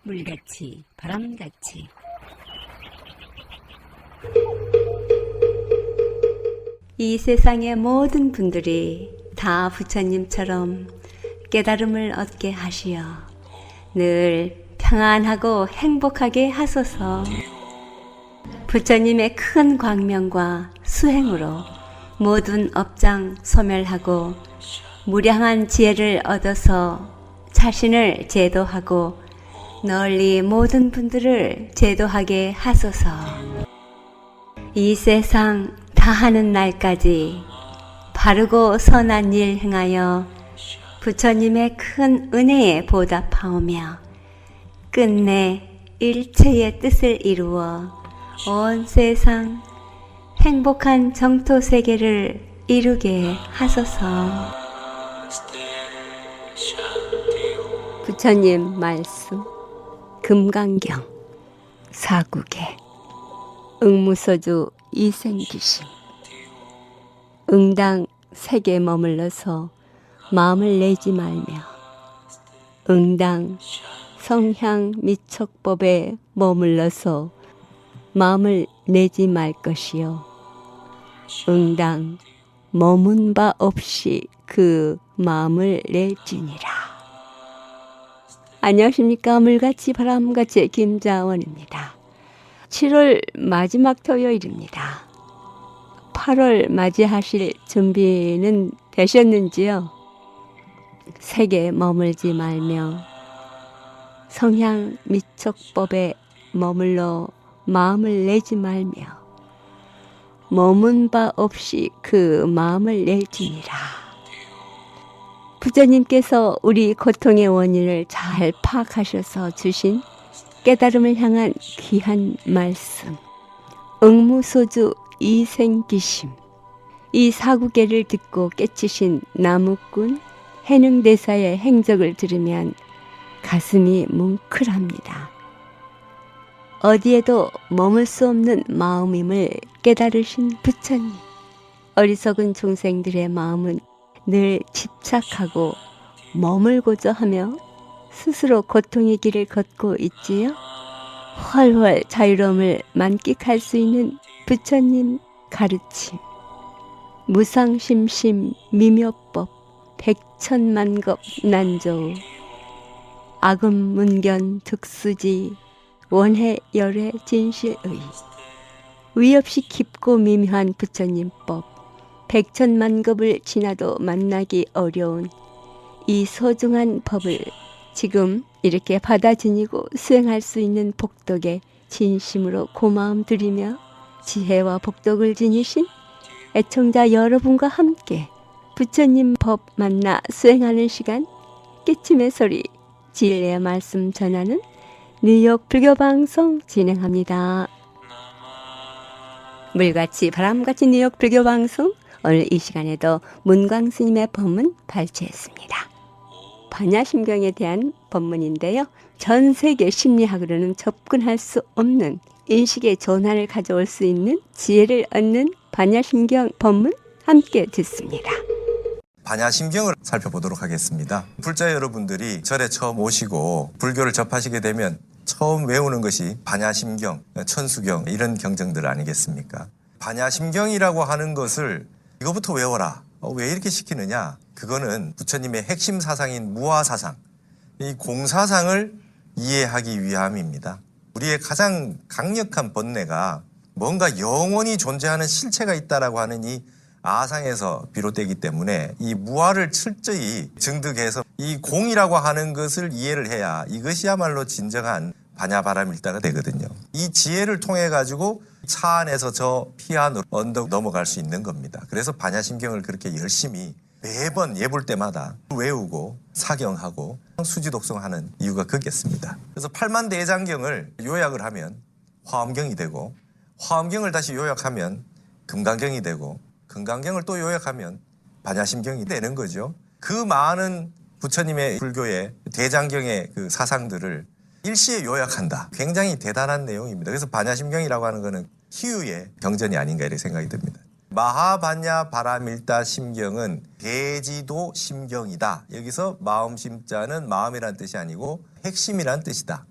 물같이 바람같이 이 세상의 모든 분들이 다 부처님처럼 깨달음을 얻게 하시어 늘 평안하고 행복하게 하소서. 부처님의 큰 광명과 수행으로 모든 업장 소멸하고 무량한 지혜를 얻어서 자신을 제도하고 널리 모든 분들을 제도하게 하소서. 이 세상 다하는 날까지 바르고 선한 일 행하여 부처님의 큰 은혜에 보답하오며 끝내 일체의 뜻을 이루어 온 세상 행복한 정토 세계를 이루게 하소서. 부처님 말씀 금강경 사국에 응무소주 이생기심 응당 세계 머물러서 마음을 내지 말며 응당 성향 미척법에 머물러서 마음을 내지 말 것이요 응당 머문 바 없이 그 마음을 내지니라. 안녕하십니까. 물같이 바람같이 김자원입니다. 7월 마지막 토요일입니다. 8월 맞이하실 준비는 되셨는지요? 세계 머물지 말며 성향 미척법에 머물러 마음을 내지 말며 머문 바 없이 그 마음을 내지니라. 부처님께서 우리 고통의 원인을 잘 파악하셔서 주신 깨달음을 향한 귀한 말씀 응무소주 이생기심 이 사구계를 듣고 깨치신 나무꾼 해능대사의 행적을 들으면 가슴이 뭉클합니다. 어디에도 머물 수 없는 마음임을 깨달으신 부처님. 어리석은 종생들의 마음은 늘 집착하고 머물고자 하며 스스로 고통의 길을 걷고 있지요. 훨훨 자유로움을 만끽할 수 있는 부처님 가르침. 무상심심 미묘법 백천만겁 난조우 아금문견 득수지 원해 열해 진실의 위없이 깊고 미묘한 부처님법 백천만겁을 지나도 만나기 어려운 이 소중한 법을 지금 이렇게 받아 지니고 수행할 수 있는 복덕에 진심으로 고마움 드리며 지혜와 복덕을 지니신 애청자 여러분과 함께 부처님 법 만나 수행하는 시간 깨침의 소리 진리의 말씀 전하는 뉴욕 불교방송 진행합니다. 물같이 바람같이 뉴욕 불교방송 오늘 이 시간에도 문광스님의 법문 발췌했습니다. 반야심경에 대한 법문인데요. 전 세계 심리학으로는 접근할 수 없는 인식의 전환을 가져올 수 있는 지혜를 얻는 반야심경 법문 함께 듣습니다. 반야심경을 살펴보도록 하겠습니다. 불자 여러분들이 절에 처음 오시고 불교를 접하시게 되면 처음 외우는 것이 반야심경, 천수경 이런 경전들 아니겠습니까? 반야심경이라고 하는 것을 이거부터 외워라. 왜 이렇게 시키느냐? 그거는 부처님의 핵심 사상인 무아사상, 이 공사상을 이해하기 위함입니다. 우리의 가장 강력한 번뇌가 뭔가 영원히 존재하는 실체가 있다라고 하는 이 아상에서 비롯되기 때문에 이 무아를 철저히 증득해서 이 공이라고 하는 것을 이해를 해야 이것이야말로 진정한 반야바라밀다가 되거든요. 이 지혜를 통해 가지고 차 안에서 저 피안으로 언덕 넘어갈 수 있는 겁니다. 그래서 반야심경을 그렇게 열심히 매번 예볼 때마다 외우고 사경하고 수지독성하는 이유가 그겠습니다. 그래서 팔만대장경을 요약을 하면 화엄경이 되고 화엄경을 다시 요약하면 금강경이 되고 금강경을 또 요약하면 반야심경이 되는 거죠. 그 많은 부처님의 불교의 대장경의 그 사상들을 일시에 요약한다. 굉장히 대단한 내용입니다. 그래서 반야심경이라고 하는 것은 희유의 경전이 아닌가 이렇게 생각이 듭니다. 마하반야 바라밀다 심경은 대지도 심경이다. 여기서 마음심자는 마음이란 뜻이 아니고 핵심이란 뜻이다.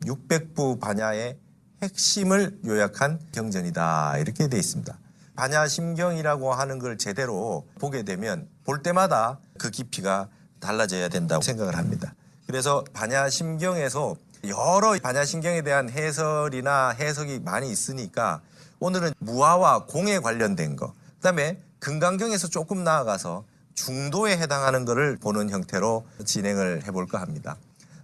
600부 반야의 핵심을 요약한 경전이다 이렇게 돼 있습니다. 반야심경이라고 하는 걸 제대로 보게 되면 볼 때마다 그 깊이가 달라져야 된다고 생각을 합니다. 그래서 반야심경에서 여러 반야심경에 대한 해설이나 해석이 많이 있으니까 오늘은 무아와 공에 관련된 거, 그다음에 금강경에서 조금 나아가서 중도에 해당하는 것을 보는 형태로 진행을 해볼까 합니다.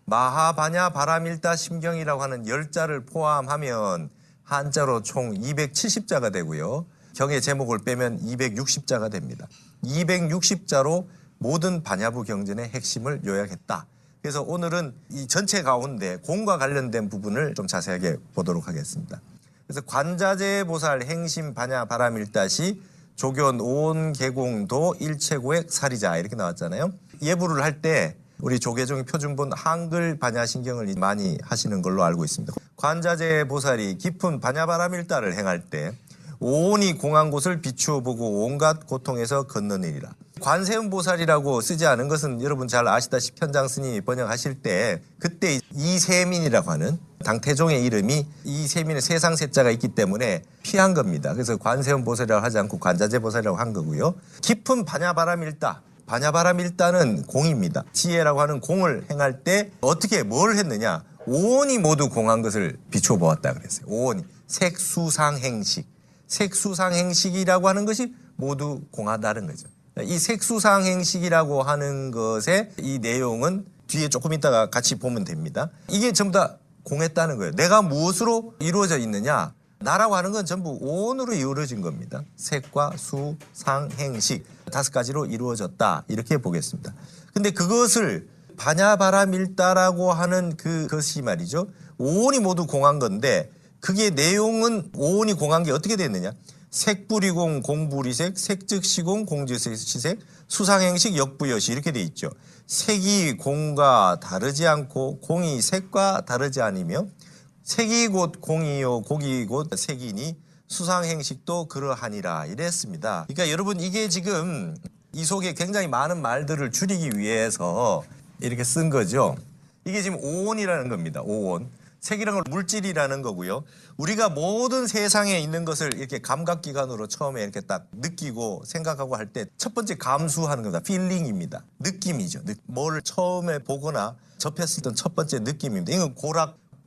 마하반야 바라밀다 심경이라고 하는 10자를 포함하면 한자로 총 270자가 되고요. 경의 제목을 빼면 260자가 됩니다. 260자로 모든 반야부 경전의 핵심을 요약했다. 그래서 오늘은 이 전체 가운데 공과 관련된 부분을 좀 자세하게 보도록 하겠습니다. 그래서 관자재 보살 행심 반야 바라밀다시 조견 오온 계공도 일체고액 사리자 이렇게 나왔잖아요. 예부를 할 때 우리 조계종의 표준본 한글 반야신경을 많이 하시는 걸로 알고 있습니다. 관자재 보살이 깊은 반야바라밀다를 행할 때 오온이 공한 곳을 비추어 보고 온갖 고통에서 건너내리라. 관세음 보살이라고 쓰지 않은 것은 여러분 잘 아시다시피 현장 스님이 번역하실 때 그때 이세민이라고 하는 당태종의 이름이 이세민의 세상 세자가 있기 때문에 피한 겁니다. 그래서 관세음 보살이라고 하지 않고 관자재 보살이라고 한 거고요. 깊은 반야바라밀다. 반야바라밀다는 공입니다. 지혜라고 하는 공을 행할 때 어떻게 뭘 했느냐. 오온이 모두 공한 것을 비추어 보았다 그랬어요. 오온이. 색수상행식. 색수상행식이라고 하는 것이 모두 공하다는 거죠. 이 색수상행식이라고 하는 것의 이 내용은 뒤에 조금 있다가 같이 보면 됩니다. 이게 전부 다 공했다는 거예요. 내가 무엇으로 이루어져 있느냐? 나라고 하는 건 전부 오온으로 이루어진 겁니다. 색과 수, 상, 행식 5가지로 이루어졌다 이렇게 보겠습니다. 근데 그것을 반야바라밀다라고 하는 그것이 말이죠. 오온이 모두 공한 건데 그게 내용은 오온이 공한 게 어떻게 됐느냐? 색불이공 공불이색, 색즉시공 공즉시색, 수상행식 역부여시 이렇게 돼 있죠. 색이 공과 다르지 않고 공이 색과 다르지 않으며 색이 곧 공이요 공이 곧 색이니 수상행식도 그러하니라 이랬습니다. 그러니까 여러분 이게 지금 이 속에 굉장히 많은 말들을 줄이기 위해서 이렇게 쓴 거죠. 이게 지금 오온이라는 겁니다. 오온. 색이라는 건 물질이라는 거고요. 우리가 모든 세상에 있는 것을 이렇게 감각기관으로 처음에 이렇게 딱 느끼고 생각하고 할 때 첫 번째 감수하는 겁니다. 필링입니다. 느낌이죠. 뭘 처음에 보거나 접했을 때 첫 번째 느낌입니다. 이건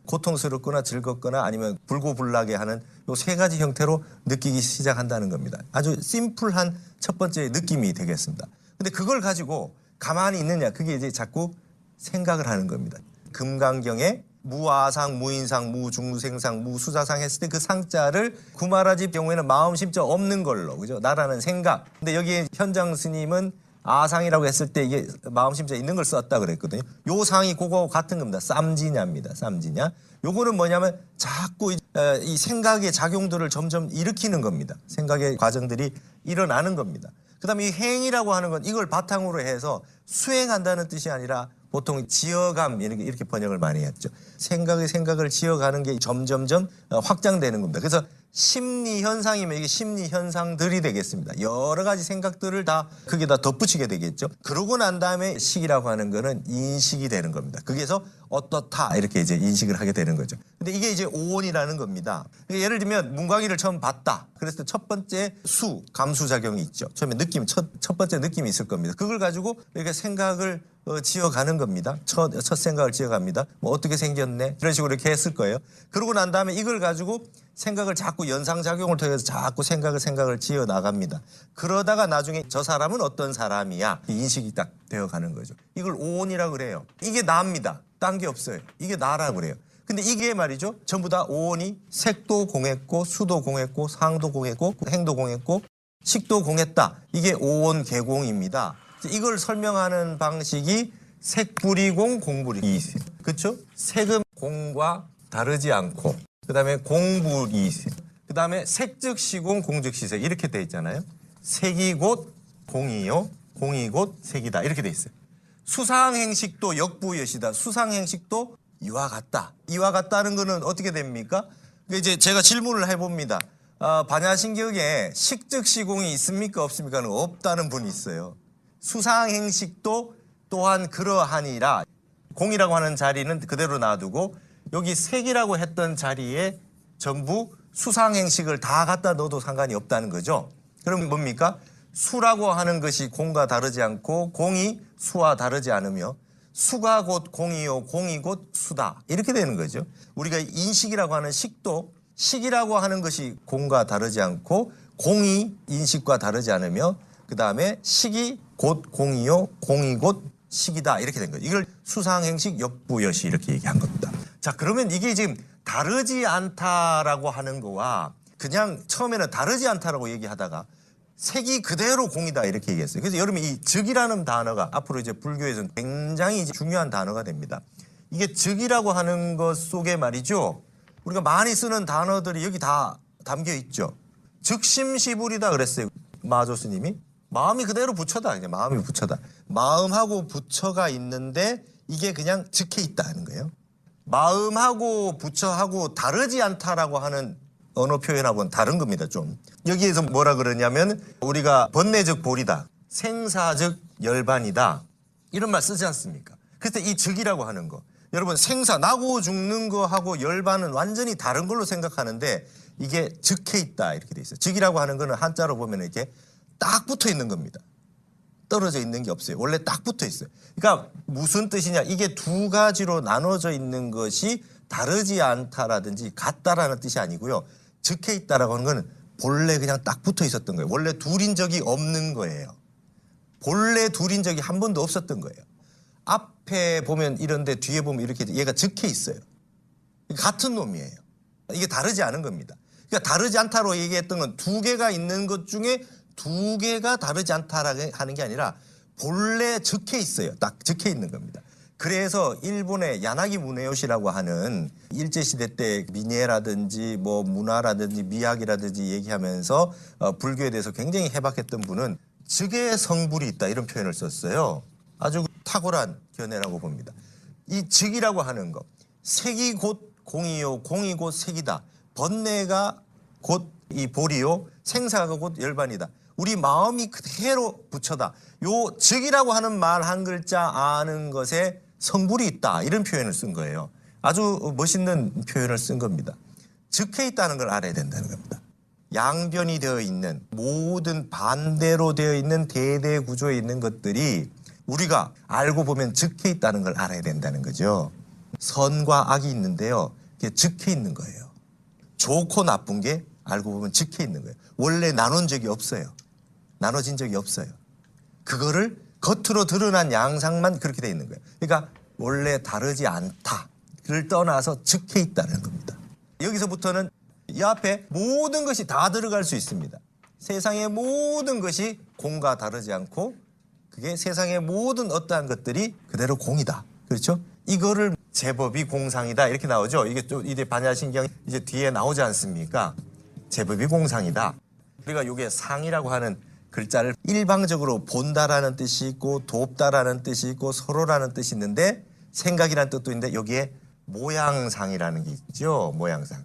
고통스럽거나 즐겁거나 아니면 불고불락에 하는 요 3가지 형태로 느끼기 시작한다는 겁니다. 아주 심플한 첫 번째 느낌이 되겠습니다. 근데 그걸 가지고 가만히 있느냐, 그게 이제 자꾸 생각을 하는 겁니다. 금강경에 무아상, 무인상, 무중생상, 무수자상 했을 때 그 상자를 구마라집 경우에는 마음 심자 없는 걸로, 그죠? 나라는 생각. 근데 여기에 현장 스님은 아상이라고 했을 때 이게 마음 심자 있는 걸 썼다 그랬거든요. 요 상이 그거하고 같은 겁니다. 쌈지냐입니다. 쌈지냐. 요거는 뭐냐면 자꾸 이 생각의 작용들을 점점 일으키는 겁니다. 생각의 과정들이 일어나는 겁니다. 그다음에 이 행이라고 하는 건 이걸 바탕으로 해서 수행한다는 뜻이 아니라 보통 지어감 이렇게 번역을 많이 했죠. 생각을 지어가는 게 점점점 확장되는 겁니다. 그래서 심리 현상이면 이게 심리 현상들이 되겠습니다. 여러 가지 생각들을 다 거기다 덧붙이게 되겠죠. 그러고 난 다음에 식이라고 하는 거는 인식이 되는 겁니다. 거기에서 어떻다 이렇게 이제 인식을 하게 되는 거죠. 근데 이게 이제 오온이라는 겁니다. 그러니까 예를 들면 문광이를 처음 봤다. 그랬을 때 첫 번째 감수작용이 있죠. 처음에 느낌, 첫 번째 느낌이 있을 겁니다. 그걸 가지고 이렇게 생각을 지어가는 겁니다. 첫 생각을 지어갑니다. 뭐 어떻게 생겼네? 이런 식으로 이렇게 했을 거예요. 그러고 난 다음에 이걸 가지고 생각을 자꾸 연상작용을 통해서 자꾸 생각을 지어 나갑니다. 그러다가 나중에 저 사람은 어떤 사람이야? 인식이 딱 되어가는 거죠. 이걸 오온이라고 그래요. 이게 나입니다. 딴 게 없어요. 이게 나라고 그래요. 근데 이게 말이죠. 전부 다 오온이 색도 공했고 수도 공했고 상도 공했고 행도 공했고 식도 공했다. 이게 오온 계공입니다. 이걸 설명하는 방식이 색불이공 공불이 그렇죠? 색은 공과 다르지 않고 그다음에 공불이 그다음에 색즉시공 공즉시색 이렇게 돼 있잖아요. 색이 곧 공이요 공이 곧 색이다 이렇게 돼 있어요. 수상행식도 역부여시다. 수상행식도 이와 같다. 이와 같다는 거는 어떻게 됩니까? 이제 제가 질문을 해봅니다. 반야신경에 식즉시공이 있습니까 없습니까는 없다는 분이 있어요. 수상행식도 또한 그러하니라. 공이라고 하는 자리는 그대로 놔두고 여기 색이라고 했던 자리에 전부 수상행식을 다 갖다 넣어도 상관이 없다는 거죠. 그럼 뭡니까? 수라고 하는 것이 공과 다르지 않고 공이 수와 다르지 않으며 수가 곧 공이요 공이 곧 수다. 이렇게 되는 거죠. 우리가 인식이라고 하는 식도 식이라고 하는 것이 공과 다르지 않고 공이 인식과 다르지 않으며 그다음에 식이 곧 공이요 공이 곧 식이다. 이렇게 된 거죠. 이걸 수상행식 역부여시 이렇게 얘기한 겁니다. 자, 그러면 이게 지금 다르지 않다라고 하는 거와 그냥 처음에는 다르지 않다라고 얘기하다가 색이 그대로 공이다 이렇게 얘기했어요. 그래서 여러분 이 즉이라는 단어가 앞으로 이제 불교에서는 굉장히 이제 중요한 단어가 됩니다. 이게 즉이라고 하는 것 속에 말이죠. 우리가 많이 쓰는 단어들이 여기 다 담겨 있죠. 즉심시불이다 그랬어요. 마조 스님이. 마음이 그대로 부처다. 그냥 마음이 부처다. 마음하고 부처가 있는데 이게 그냥 즉해 있다는 거예요. 마음하고 부처하고 다르지 않다라고 하는 언어 표현하고는 다른 겁니다. 좀 여기에서 뭐라 그러냐면 우리가 번뇌적 볼이다, 생사적 열반이다 이런 말 쓰지 않습니까? 그래서 이 즉이라고 하는 거 여러분 생사 나고 죽는 거하고 열반은 완전히 다른 걸로 생각하는데 이게 즉해 있다 이렇게 돼 있어요. 즉이라고 하는 거는 한자로 보면 이렇게 딱 붙어 있는 겁니다. 떨어져 있는 게 없어요. 원래 딱 붙어 있어요. 그러니까 무슨 뜻이냐? 이게 두 가지로 나눠져 있는 것이 다르지 않다라든지 같다라는 뜻이 아니고요. 즉해 있다라고 하는 건 본래 그냥 딱 붙어 있었던 거예요. 원래 둘인 적이 없는 거예요. 본래 둘인 적이 한 번도 없었던 거예요. 앞에 보면 이런데 뒤에 보면 이렇게 얘가 즉해 있어요. 같은 놈이에요. 이게 다르지 않은 겁니다. 그러니까 다르지 않다로 얘기했던 건 두 개가 있는 것 중에 두 개가 다르지 않다라고 하는 게 아니라 본래 적혀 있어요. 딱 적혀 있는 겁니다. 그래서 일본의 야나기 무네요시라고 하는 일제시대 때 민예라든지 뭐 문화라든지 미학이라든지 얘기하면서 불교에 대해서 굉장히 해박했던 분은 즉의 성불이 있다 이런 표현을 썼어요. 아주 탁월한 견해라고 봅니다. 이 즉이라고 하는 거 색이 곧 공이요 공이 곧 색이다. 번뇌가 곧 이 볼이요 생사가 곧 열반이다. 우리 마음이 그대로 부처다. 요 즉이라고 하는 말 한 글자 아는 것에 성불이 있다. 이런 표현을 쓴 거예요. 아주 멋있는 표현을 쓴 겁니다. 즉해 있다는 걸 알아야 된다는 겁니다. 양변이 되어 있는 모든 반대로 되어 있는 대대 구조에 있는 것들이 우리가 알고 보면 즉해 있다는 걸 알아야 된다는 거죠. 선과 악이 있는데요. 그게 즉해 있는 거예요. 좋고 나쁜 게 알고 보면 즉해 있는 거예요. 원래 나눈 적이 없어요. 나눠진 적이 없어요. 그거를 겉으로 드러난 양상만 그렇게 돼 있는 거예요. 그러니까 원래 다르지 않다를 떠나서 즉해 있다는 겁니다. 여기서부터는 이 앞에 모든 것이 다 들어갈 수 있습니다. 세상의 모든 것이 공과 다르지 않고 그게 세상의 모든 어떠한 것들이 그대로 공이다. 그렇죠? 이거를 제법이 공상이다 이렇게 나오죠. 이게 또 이제 반야신경 이제 뒤에 나오지 않습니까? 제법이 공상이다. 우리가 이게 상이라고 하는 글자를 일방적으로 본다라는 뜻이 있고 돕다라는 뜻이 있고 서로라는 뜻이 있는데 생각이라는 뜻도 있는데 여기에 모양상이라는 게 있죠. 모양상.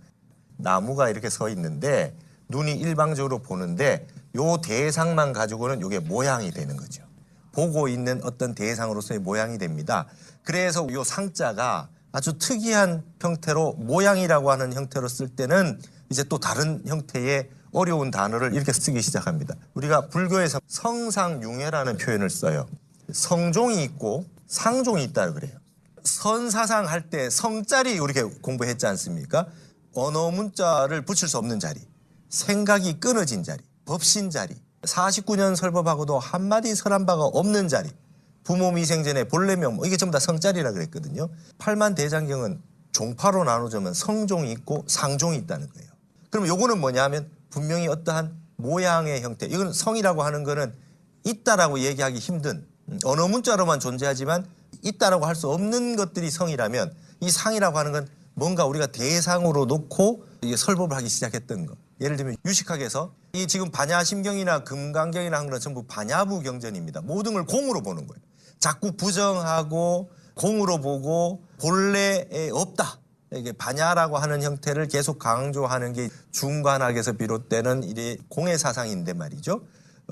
나무가 이렇게 서 있는데 눈이 일방적으로 보는데 요 대상만 가지고는 이게 모양이 되는 거죠. 보고 있는 어떤 대상으로서의 모양이 됩니다. 그래서 요 상자가 아주 특이한 형태로 모양이라고 하는 형태로 쓸 때는 이제 또 다른 형태의 어려운 단어를 이렇게 쓰기 시작합니다. 우리가 불교에서 성상융회라는 표현을 써요. 성종이 있고 상종이 있다 그래요. 선사상 할 때 성자리 이렇게 공부했지 않습니까? 언어 문자를 붙일 수 없는 자리, 생각이 끊어진 자리, 법신 자리, 49년 설법하고도 한마디 설한 바가 없는 자리, 부모 미생전에 본래 명 이게 전부 다 성자리라 그랬거든요. 팔만대장경은 종파로 나누자면 성종이 있고 상종이 있다는 거예요. 그럼 요거는 뭐냐 하면 분명히 어떠한 모양의 형태. 이건 성이라고 하는 거는 있다라고 얘기하기 힘든 언어 문자로만 존재하지만 있다라고 할 수 없는 것들이 성이라면 이 상이라고 하는 건 뭔가 우리가 대상으로 놓고 이게 설법을 하기 시작했던 거. 예를 들면 유식학에서 이 지금 반야심경이나 금강경이나 하는 건 전부 반야부 경전입니다. 모든 걸 공으로 보는 거예요. 자꾸 부정하고 공으로 보고 본래에 없다. 이게 반야라고 하는 형태를 계속 강조하는 게 중관학에서 비롯되는 이래 공의 사상인데 말이죠.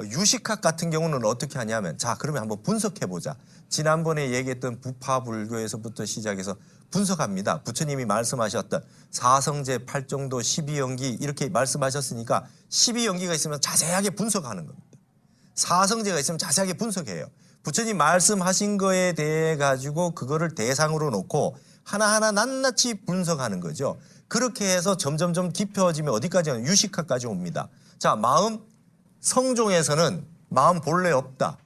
유식학 같은 경우는 어떻게 하냐면, 자, 그러면 한번 분석해보자. 지난번에 얘기했던 부파불교에서부터 시작해서 분석합니다. 부처님이 말씀하셨던 사성제, 팔정도, 12연기 이렇게 말씀하셨으니까 12연기가 있으면 자세하게 분석하는 겁니다. 사성제가 있으면 자세하게 분석해요. 부처님 말씀하신 거에 대해 가지고 그거를 대상으로 놓고 하나하나 낱낱이 분석하는 거죠. 그렇게 해서 점점점 깊어지면 어디까지 가면 유식학까지 옵니다. 자, 마음, 성종에서는 마음 본래 없다.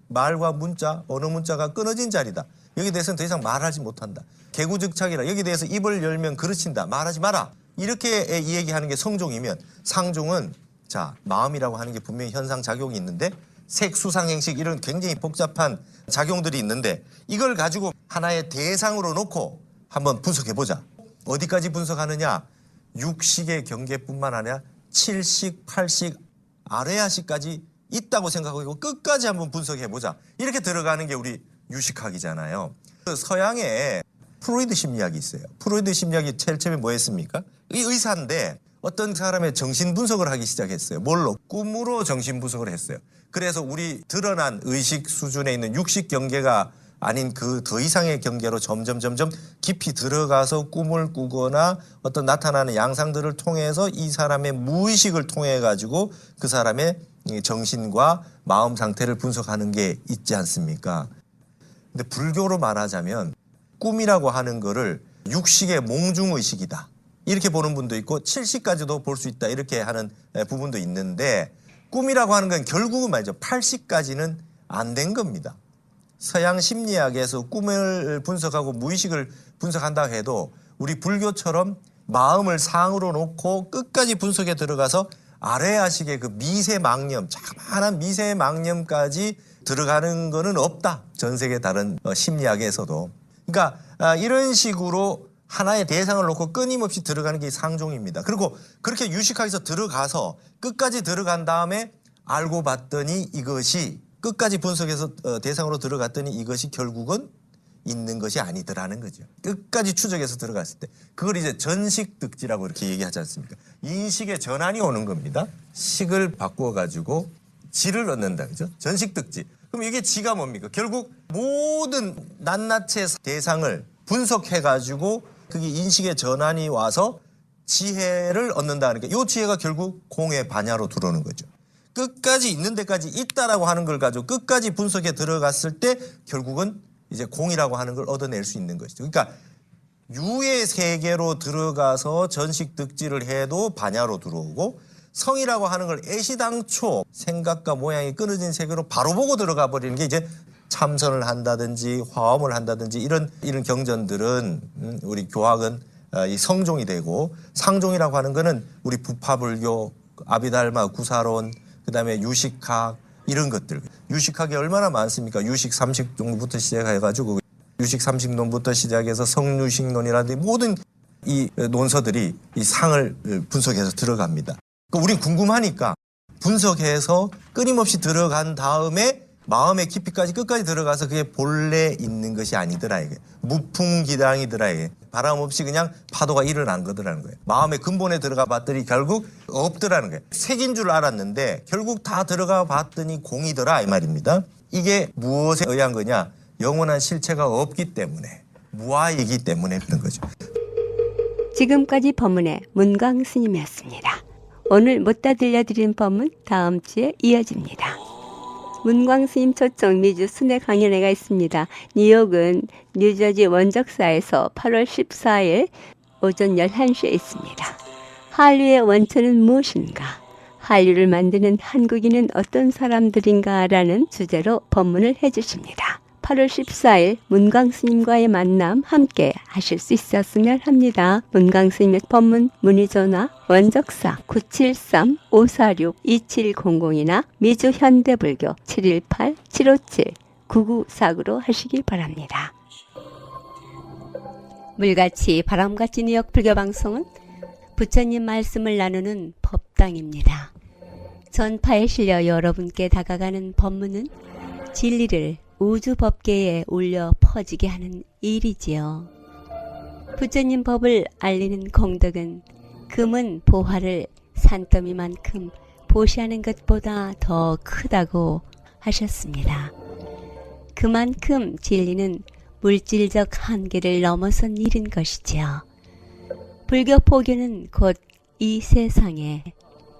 말과 문자, 어느 문자가 끊어진 자리다. 여기에 대해서는 더 이상 말하지 못한다. 개구즉착이라, 여기에 대해서 입을 열면 그르친다. 말하지 마라. 이렇게 이야기하는 게 성종이면, 상종은 자, 마음이라고 하는 게 분명히 현상작용이 있는데 색, 수상, 행식 이런 굉장히 복잡한 작용들이 있는데 이걸 가지고 하나의 대상으로 놓고 한번 분석해보자. 어디까지 분석하느냐? 육식의 경계뿐만 아니라 칠식, 팔식, 아레아식까지 있다고 생각하고 끝까지 한번 분석해보자. 이렇게 들어가는 게 우리 유식학이잖아요. 서양에 프로이드 심리학이 있어요. 프로이드 심리학이 제일 처음에 뭐 했습니까? 이 의사인데 어떤 사람의 정신 분석을 하기 시작했어요. 뭘로? 꿈으로 정신 분석을 했어요. 그래서 우리 드러난 의식 수준에 있는 육식 경계가 아닌 그 더 이상의 경계로 점점 깊이 들어가서 꿈을 꾸거나 어떤 나타나는 양상들을 통해서 이 사람의 무의식을 통해 가지고 그 사람의 정신과 마음 상태를 분석하는 게 있지 않습니까? 근데 불교로 말하자면 꿈이라고 하는 거를 육식의 몽중의식이다. 이렇게 보는 분도 있고 칠식까지도 볼 수 있다. 이렇게 하는 부분도 있는데 꿈이라고 하는 건 결국은 말이죠. 팔식까지는 안 된 겁니다. 서양 심리학에서 꿈을 분석하고 무의식을 분석한다 해도 우리 불교처럼 마음을 상으로 놓고 끝까지 분석에 들어가서 아레아식의 그 미세망념, 자그마한 미세망념까지 들어가는 거는 없다. 전 세계 다른 심리학에서도. 그러니까 이런 식으로 하나의 대상을 놓고 끊임없이 들어가는 게 상종입니다. 그리고 그렇게 유식학에서 들어가서 끝까지 들어간 다음에 알고 봤더니 이것이 끝까지 분석해서 대상으로 들어갔더니 이것이 결국은 있는 것이 아니더라는 거죠. 끝까지 추적해서 들어갔을 때 그걸 이제 전식득지라고 이렇게 얘기하지 않습니까? 인식의 전환이 오는 겁니다. 식을 바꾸어 가지고 지를 얻는다, 그죠? 전식득지. 그럼 이게 지가 뭡니까? 결국 모든 낱낱의 대상을 분석해 가지고 그게 인식의 전환이 와서 지혜를 얻는다는 게, 이 지혜가 결국 공의 반야로 들어오는 거죠. 끝까지 있는 데까지 있다라고 하는 걸 가지고 끝까지 분석에 들어갔을 때 결국은 이제 공이라고 하는 걸 얻어낼 수 있는 것이죠. 그러니까 유의 세계로 들어가서 전식득지를 해도 반야로 들어오고, 성이라고 하는 걸 애시당초 생각과 모양이 끊어진 세계로 바로 보고 들어가 버리는 게 이제 참선을 한다든지 화엄을 한다든지 이런 경전들은 우리 교학은 이 성종이 되고, 상종이라고 하는 거는 우리 부파불교, 아비달마, 구사론, 그다음에 유식학 이런 것들. 유식학이 얼마나 많습니까? 유식 삼식론부터 시작해가지고 유식 삼식론부터 시작해서 성유식론이라든지 모든 이 논서들이 이 상을 분석해서 들어갑니다. 그러니까 우린 궁금하니까 분석해서 끊임없이 들어간 다음에 마음의 깊이까지 끝까지 들어가서 그게 본래 있는 것이 아니더라 이게. 무풍기당이더라 이게. 바람 없이 그냥 파도가 일어난 거더라는 거예요. 마음의 근본에 들어가 봤더니 결국 없더라는 거예요. 색인 줄 알았는데 결국 다 들어가 봤더니 공이더라 이 말입니다. 이게 무엇에 의한 거냐? 영원한 실체가 없기 때문에, 무아이기 때문에 그런 거죠. 지금까지 법문의 문광 스님이었습니다. 오늘 못다 들려드린 법문 다음 주에 이어집니다. 문광 스님 초청 미주 순회 강연회가 있습니다. 뉴욕은 뉴저지 원적사에서 8월 14일 오전 11시에 있습니다. 한류의 원천은 무엇인가? 한류를 만드는 한국인은 어떤 사람들인가? 라는 주제로 법문을 해주십니다. 8월 14일 문광 스님과의 만남 함께 하실 수 있었으면 합니다. 문광 스님의 법문 문의 전화 원적사 973-546-2700이나 미주 현대불교 718-757-9949로 하시기 바랍니다. 물같이 바람같이 뉴욕 불교방송은 부처님 말씀을 나누는 법당입니다. 전파에 실려 여러분께 다가가는 법문은 진리를 우주 법계에 울려 퍼지게 하는 일이지요. 부처님 법을 알리는功德은 금은 보화를 산더미만큼 보시하는 것보다 더 크다고 하셨습니다. 그만큼 진리는 물질적 한계를 넘어선 일인 것이지요. 불교 포교는 곧 이 세상에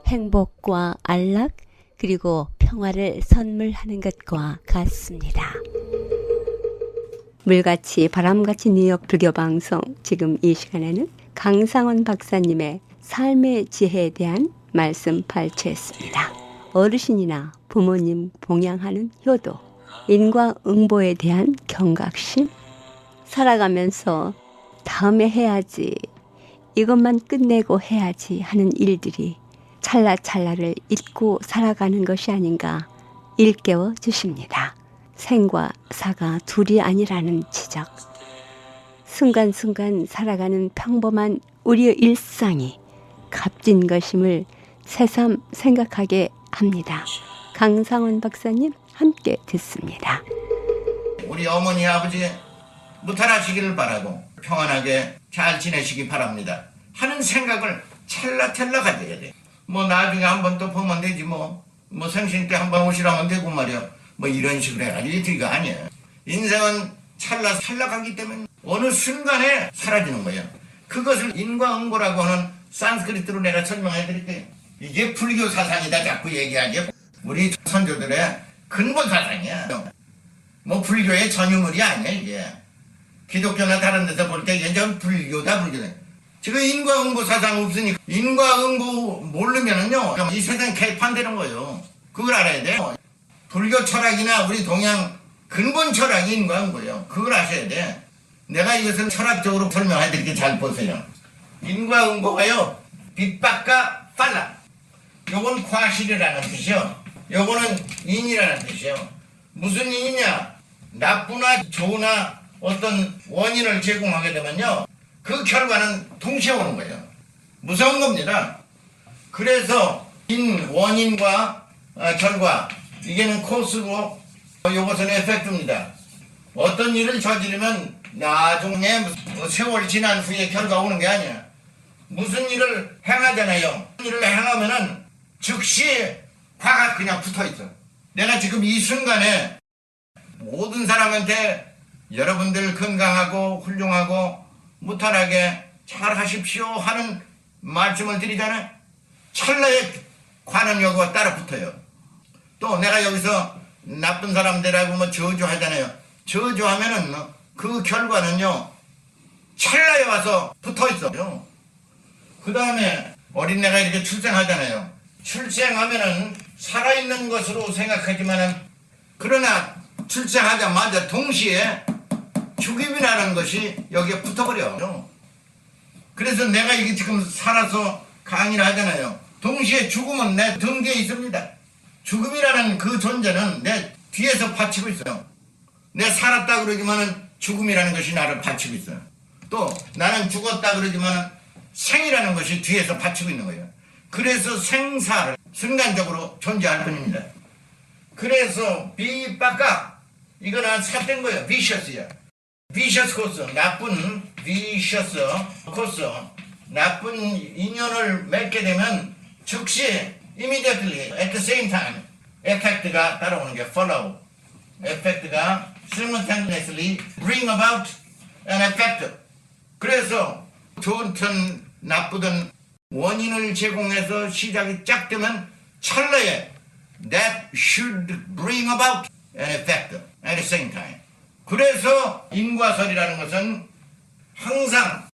행복과 안락 그리고 평화를 선물하는 것과 같습니다. 물같이 바람같이 뉴욕 불교방송, 지금 이 시간에는 강상원 박사님의 삶의 지혜에 대한 말씀 발췌했습니다. 어르신이나 부모님 봉양하는 효도, 인과응보에 대한 경각심, 살아가면서 다음에 해야지, 이것만 끝내고 해야지 하는 일들이 찰나찰나를 잊고 살아가는 것이 아닌가 일깨워 주십니다. 생과 사가 둘이 아니라는 지적. 순간순간 살아가는 평범한 우리의 일상이 값진 것임을 새삼 생각하게 합니다. 강상원 박사님 함께 듣습니다. 우리 어머니 아버지 무탈하시기를 바라고 평안하게 잘 지내시기 바랍니다 하는 생각을 찰나찰나 가져야 돼. 뭐 나중에 한 번 또 보면 되지 뭐 생신 때 한 번 오시라면 되고 말이야. 뭐 이런 식으로 해가지고 이거 아니야. 인생은 찰나 가기 때문에 어느 순간에 사라지는 거예요. 그것을 인과응보라고 하는 산스크리트로 내가 설명해 드릴게요. 이게 불교 사상이다 자꾸 얘기하죠. 우리 선조들의 근본 사상이야. 뭐 불교의 전유물이 아니야 이게. 기독교나 다른 데서 볼 때 이게 전 불교다 불교다. 지금 인과응보 사상 없으니까 인과응보 모르면은요 이 세상 개판되는 거예요. 그걸 알아야 돼요. 불교 철학이나 우리 동양 근본 철학이 인과응보예요. 그걸 아셔야 돼. 내가 이것을 철학적으로 설명해 드릴게. 잘 보세요. 인과응보가요 빗박과 팔라. 요건 과실이라는 뜻이요. 요거는 인이라는 뜻이요. 무슨 인이냐? 나쁘나 좋으나 어떤 원인을 제공하게 되면요 그 결과는 동시에 오는 거예요. 무서운 겁니다. 그래서 원인과 결과, 이게는 코스고 요것은 에펙트입니다. 어떤 일을 저지르면 나중에 세월 지난 후에 결과 오는 게 아니야. 무슨 일을 행하잖아요. 일을 행하면은 즉시 화가 그냥 붙어있어. 내가 지금 이 순간에 모든 사람한테 여러분들 건강하고 훌륭하고 무탈하게 잘 하십시오 하는 말씀을 드리잖아요. 찰나에 관은 여기와 따라 붙어요. 또 내가 여기서 나쁜 사람들하고 뭐 저주하잖아요. 저주하면은 그 결과는요 찰나에 와서 붙어있어요. 그 다음에 어린애가 이렇게 출생하잖아요. 출생하면은 살아있는 것으로 생각하지만은 그러나 출생하자마자 동시에 죽임이라는 것이 여기에 붙어버려요. 그래서 내가 이게 지금 살아서 강의를 하잖아요. 동시에 죽음은 내 등 뒤에 있습니다. 죽음이라는 그 존재는 내 뒤에서 받치고 있어요. 내가 살았다 그러지만은 죽음이라는 것이 나를 받치고 있어요. 또 나는 죽었다 그러지만은 생이라는 것이 뒤에서 받치고 있는 거예요. 그래서 생사를 순간적으로 존재할 뿐입니다. 그래서 비박각 이거는 삿된 거예요. 비셔스야. 비셔스 코스, 나쁜 비셔스 코스, 나쁜 인연을 맺게 되면 즉시 immediately at the same time 에펙트가 따라오는 게 follow. 에펙트가 simultaneously bring about an effect. 그래서 좋든 나쁘든 원인을 제공해서 시작이 쫙 되면 찰나에 that should bring about an effect at the same time. 그래서 인과설이라는 것은 항상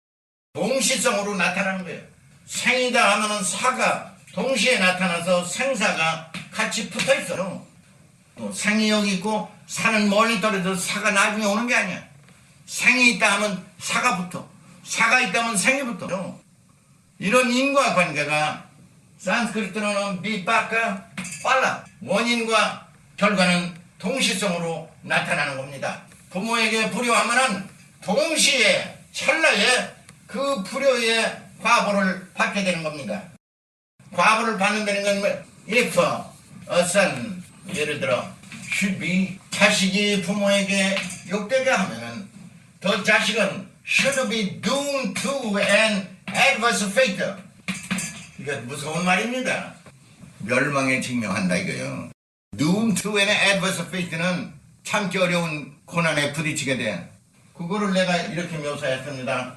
동시성으로 나타나는 거예요. 생이다 하면은 사가 동시에 나타나서 생사가 같이 붙어 있어요. 또 생이 여기 있고 사는 멀리 떨어져서 사가 나중에 오는 게 아니야. 생이 있다 하면 사가 붙어. 사가 있다 하면 생이 붙어. 이런 인과관계가 산스크리트로는 비박과 팔라. 원인과 결과는 동시성으로 나타나는 겁니다. 부모에게 불효하면은 동시에 찰나에 그 불효의 과보를 받게 되는 겁니다. 과보를 받는다는 건 if a son, 예를 들어 should be, 자식이 부모에게 욕되게 하면은 그 자식은 should be doomed to an adverse fate. 이거 무서운 말입니다. 멸망에 직면한다 이거예요. Doom to an adverse fate는 참기 어려운 고난에 부딪히게 돼. 그거를 내가 이렇게 묘사했습니다.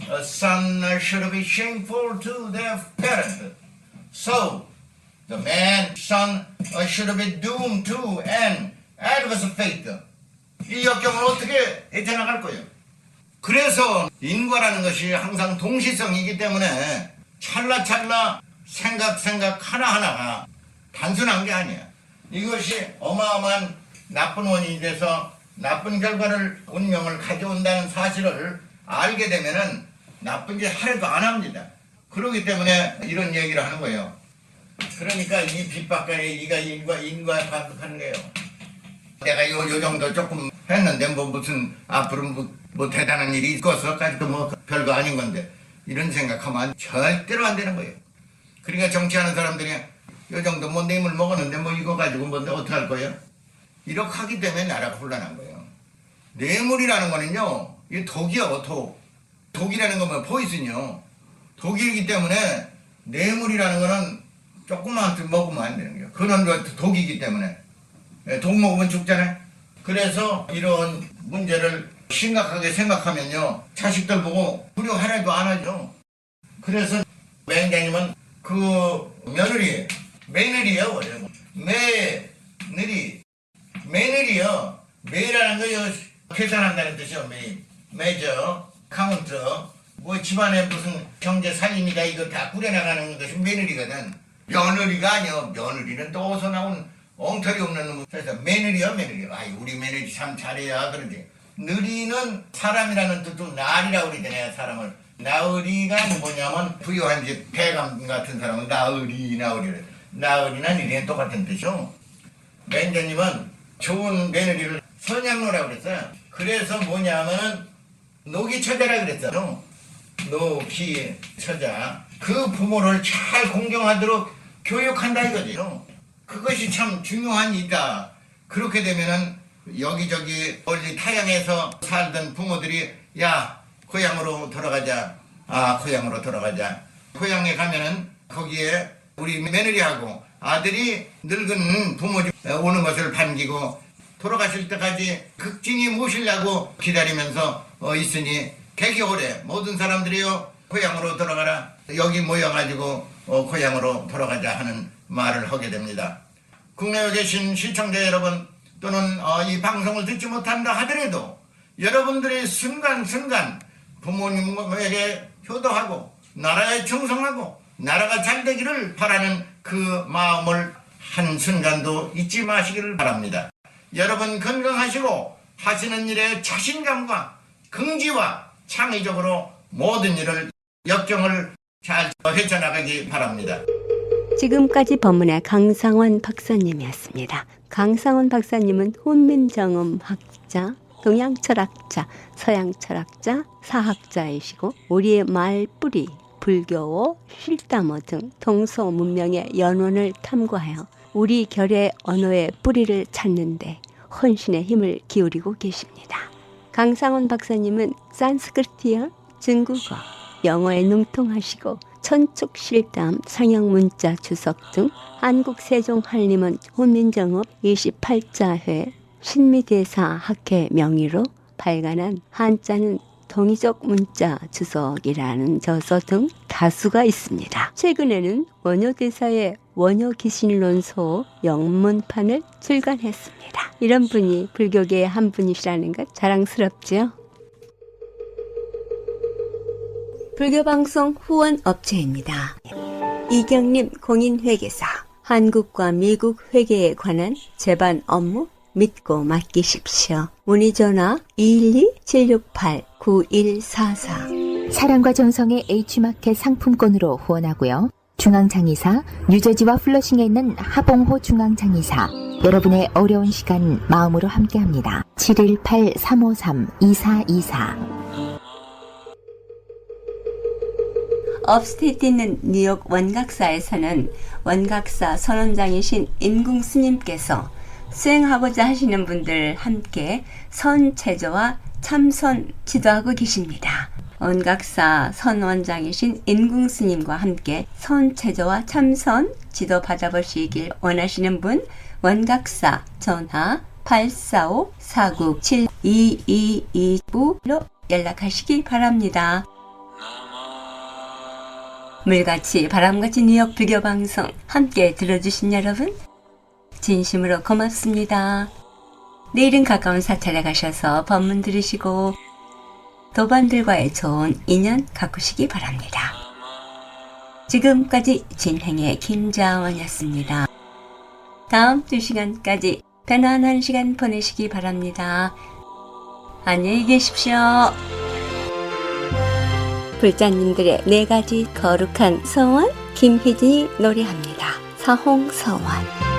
A son should be shameful to their parent. So the man son should be doomed to an adverse fate. 이 역경을 어떻게 헤쳐나갈 거예요? 그래서 인과라는 것이 항상 동시성이기 때문에 찰나찰나 생각 하나하나가 단순한 게 아니야. 이것이 어마어마한 나쁜 원인이 돼서 나쁜 결과를 운명을 가져온다는 사실을 알게 되면은 나쁜 짓 하려도 안 합니다. 그렇기 때문에 이런 얘기를 하는 거예요. 그러니까 이 빚밖에 이가 인과에 반복하는 거예요. 내가 요 정도 조금 했는데 무슨 앞으로 뭐 대단한 일이 있어서까지도 뭐 별거 아닌 건데 이런 생각하면 절대로 안 되는 거예요. 그러니까 정치하는 사람들이 요 정도 뭐 뇌물 먹었는데 뭐 이거 가지고 뭔데 어떻게 할 거예요? 이렇게 하기 때문에 나라가 혼란한 거예요. 뇌물이라는 거는요, 이 독이요, 독. 독이라는 거면 포이즌이요. 독이기 때문에 뇌물이라는 거는 조금만 먹으면 안 되는 거예요. 그건 독이기 때문에. 독 먹으면 죽잖아요. 그래서 이런 문제를 심각하게 생각하면요, 자식들 보고 무료 하나도 안 하죠. 그래서 매행자님은 그 며느리예요. 며느리요. 매라는 거요, 계산한다는 뜻이요. 매저, 카운트. 뭐 집안에 무슨 경제 살림이다 이거 다 꾸려나가는 것이 며느리거든. 며느리가 아니요. 며느리는 또 어디서 나온 엉터리 없는 놈. 그래서 며느리요. 아이 우리 며느리 참 잘해야 그러지. 느리는 사람이라는 뜻도 날이라고 그러잖아요. 사람을. 나으리가 뭐냐면 부유한 집 배감 같은 사람은 나으리래. 나으리나 느리는 똑같은 뜻이죠. 매니저님은 좋은 며느리를 선양로라고 그랬어요. 그래서 뭐냐면 노기처자라 그랬어요. 노기처자. 그 부모를 잘 공경하도록 교육한다 이거죠. 그것이 참 중요한 일이다. 그렇게 되면은 여기저기 멀리 타양에서 살던 부모들이 야 고향으로 돌아가자. 고향으로 돌아가자. 고향에 가면은 거기에 우리 며느리하고 아들이 늙은 부모 집 오는 것을 반기고 돌아가실 때까지 극진히 모시려고 기다리면서 있으니 개겨울에 모든 사람들이요 고향으로 돌아가라. 여기 모여가지고 고향으로 돌아가자 하는 말을 하게 됩니다. 국내에 계신 시청자 여러분 또는 이 방송을 듣지 못한다 하더라도 여러분들이 순간순간 부모님에게 효도하고 나라에 충성하고 나라가 잘 되기를 바라는 그 마음을 한순간도 잊지 마시기를 바랍니다. 여러분 건강하시고 하시는 일에 자신감과 긍지와 창의적으로 모든 일을 역경을 잘 헤쳐나가기 바랍니다. 지금까지 법문의 강상원 박사님이었습니다. 강상원 박사님은 훈민정음학자, 동양철학자, 서양철학자, 사학자이시고 우리의 말뿌리, 불교어, 실담어 등 동서 문명의 연원을 탐구하여 우리 결의 언어의 뿌리를 찾는 데 헌신의 힘을 기울이고 계십니다. 강상원 박사님은 산스크리트어, 중국어, 영어에 능통하시고 천축실담, 상형문자 주석 등 한국세종한림원 훈민정음 28자회 신미대사 학회 명의로 발간한 한자는 동이족 문자 주석이라는 저서 등 다수가 있습니다. 최근에는 원효대사의 원효기신론소 영문판을 출간했습니다. 이런 분이 불교계의 한 분이시라는 것 자랑스럽지요. 불교방송 후원업체입니다. 이경림 공인회계사, 한국과 미국 회계에 관한 제반 업무 믿고 맡기십시오. 문의전화 212-768-9144. 사랑과 정성의 H마켓 상품권으로 후원하고요. 중앙장의사, 뉴저지와 플러싱에 있는 하봉호 중앙장의사, 여러분의 어려운 시간 마음으로 함께합니다. 718-353-2424. 업스테이트 있는 뉴욕 원각사에서는 원각사 선원장이신 임궁 스님께서 수행하고자 하시는 분들 함께 선체조와 참선 지도하고 계십니다. 원각사 선원장이신 인궁스님과 함께 선체조와 참선 지도 받아보시길 원하시는 분 원각사 전화 845-497-2229로 연락하시기 바랍니다. 물같이 바람같이 뉴욕 불교방송 함께 들어주신 여러분 진심으로 고맙습니다. 내일은 가까운 사찰에 가셔서 법문 들으시고 도반들과의 좋은 인연 가꾸시기 바랍니다. 지금까지 진행의 김자원이었습니다. 다음 2시간까지 편안한 시간 보내시기 바랍니다. 안녕히 계십시오. 불자님들의 4가지 거룩한 서원 김희진이 노래합니다. 사홍서원.